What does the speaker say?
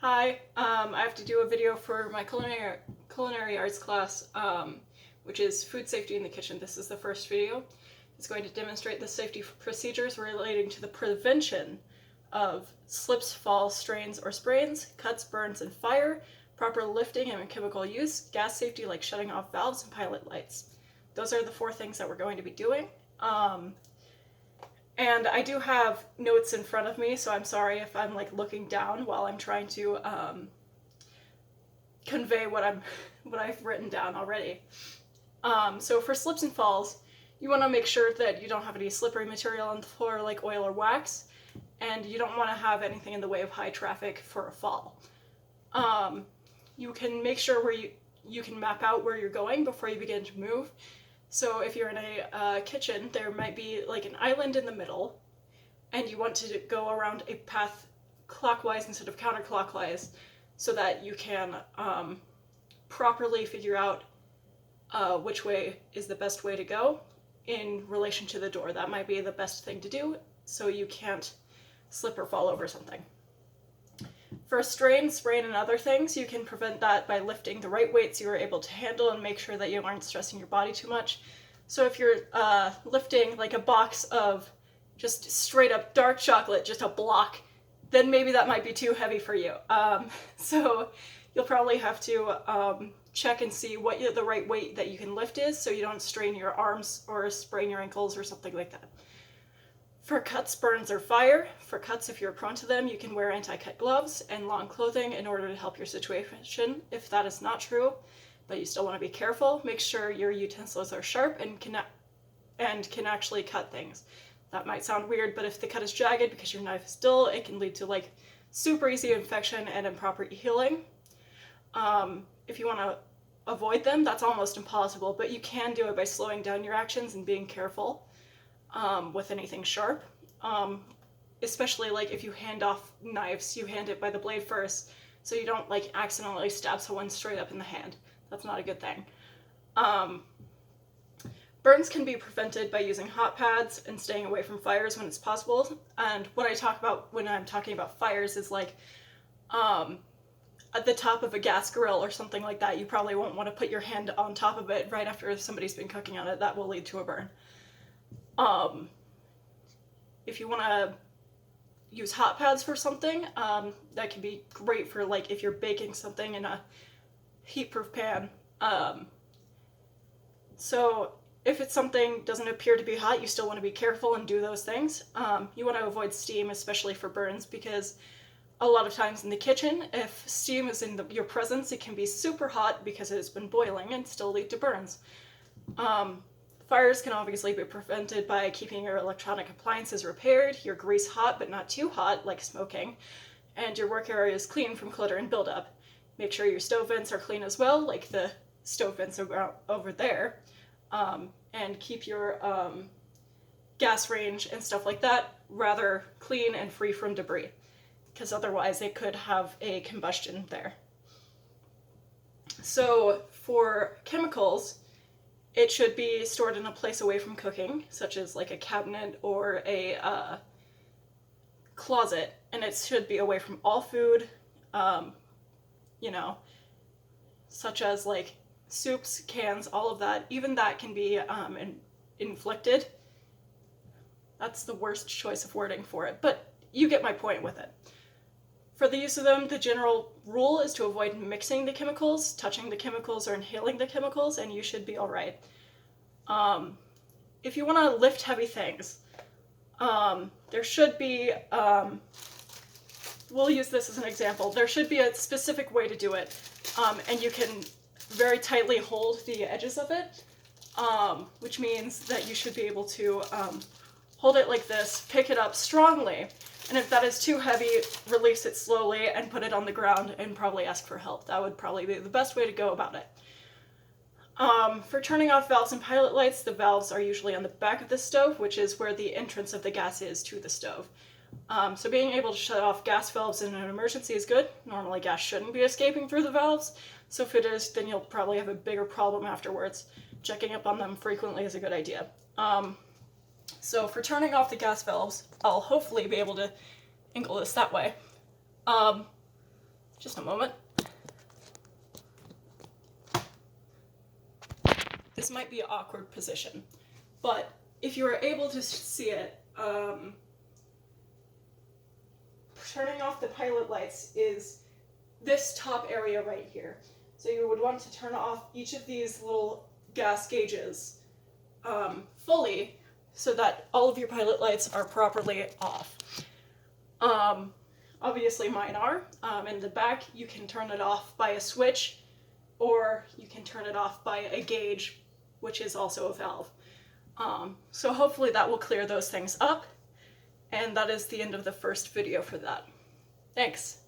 Hi, I have to do a video for my culinary arts class, which is food safety in the kitchen. This is the first video. It's going to demonstrate the safety procedures relating to the prevention of slips, falls, strains, or sprains, cuts, burns, and fire, proper lifting and chemical use, gas safety like shutting off valves and pilot lights. Those are the four things that we're going to be doing. And I do have notes in front of me, so I'm sorry if I'm like looking down while I'm trying to convey what I've written down already. So for slips and falls, you want to make sure that you don't have any slippery material on the floor like oil or wax, and you don't want to have anything in the way of high traffic for a fall. You can make sure where you can map out where you're going before you begin to move. So if you're in a kitchen, there might be like an island in the middle, and you want to go around a path clockwise instead of counterclockwise so that you can properly figure out which way is the best way to go in relation to the door. That might be the best thing to do so you can't slip or fall over something. For strain, sprain, and other things, you can prevent that by lifting the right weights you are able to handle and make sure that you aren't stressing your body too much. So if you're lifting like a box of just straight up dark chocolate, just a block, then maybe that might be too heavy for you. So you'll probably have to check and see what the right weight that you can lift is so you don't strain your arms or sprain your ankles or something like that. For cuts, burns, or fire, for cuts if you're prone to them, you can wear anti-cut gloves and long clothing in order to help your situation. If that is not true, but you still want to be careful, make sure your utensils are sharp and can actually cut things. That might sound weird, but if the cut is jagged because your knife is dull, it can lead to like super easy infection and improper healing. If you want to avoid them, that's almost impossible, but you can do it by slowing down your actions and being careful with anything sharp. Especially like if you hand off knives, you hand it by the blade first so you don't like accidentally stab someone straight up in the hand. That's not a good thing. Burns can be prevented by using hot pads and staying away from fires when it's possible. And what I talk about when I'm talking about fires is like at the top of a gas grill or something like that. You probably won't want to put your hand on top of it right after somebody's been cooking on it. That will lead to a burn. If you want to use hot pads for something, that can be great for like if you're baking something in a heat-proof pan. So if it's something doesn't appear to be hot, you still want to be careful and do those things. You want to avoid steam, especially for burns, because a lot of times in the kitchen, if steam is in your presence, it can be super hot because it has been boiling and still lead to burns. Fires can obviously be prevented by keeping your electronic appliances repaired, your grease hot but not too hot, like smoking, and your work areas clean from clutter and buildup. Make sure your stove vents are clean as well, like the stove vents over there, and keep your gas range and stuff like that rather clean and free from debris, because otherwise it could have a combustion there. So for chemicals, it should be stored in a place away from cooking, such as like a cabinet or a closet, and it should be away from all food, such as like soups, cans, all of that. Even that can be inflicted. That's the worst choice of wording for it, but you get my point with it. For the use of them, the general rule is to avoid mixing the chemicals, touching the chemicals, or inhaling the chemicals, and you should be all right. If you want to lift heavy things, there should be, we'll use this as an example, there should be a specific way to do it, and you can very tightly hold the edges of it, which means that you should be able to hold it like this, pick it up strongly, and if that is too heavy, release it slowly and put it on the ground and probably ask for help. That would probably be the best way to go about it. For turning off valves and pilot lights, the valves are usually on the back of the stove, which is where the entrance of the gas is to the stove. So being able to shut off gas valves in an emergency is good. Normally gas shouldn't be escaping through the valves, so if it is, then you'll probably have a bigger problem afterwards. Checking up on them frequently is a good idea. So for turning off the gas valves, I'll hopefully be able to angle this that way. Just a moment. This might be an awkward position, but if you are able to see it, turning off the pilot lights is this top area right here. So you would want to turn off each of these little gas gauges fully so that all of your pilot lights are properly off. Obviously mine are. In the back you can turn it off by a switch, or you can turn it off by a gauge, which is also a valve. So hopefully that will clear those things up, and that is the end of the first video for that. Thanks.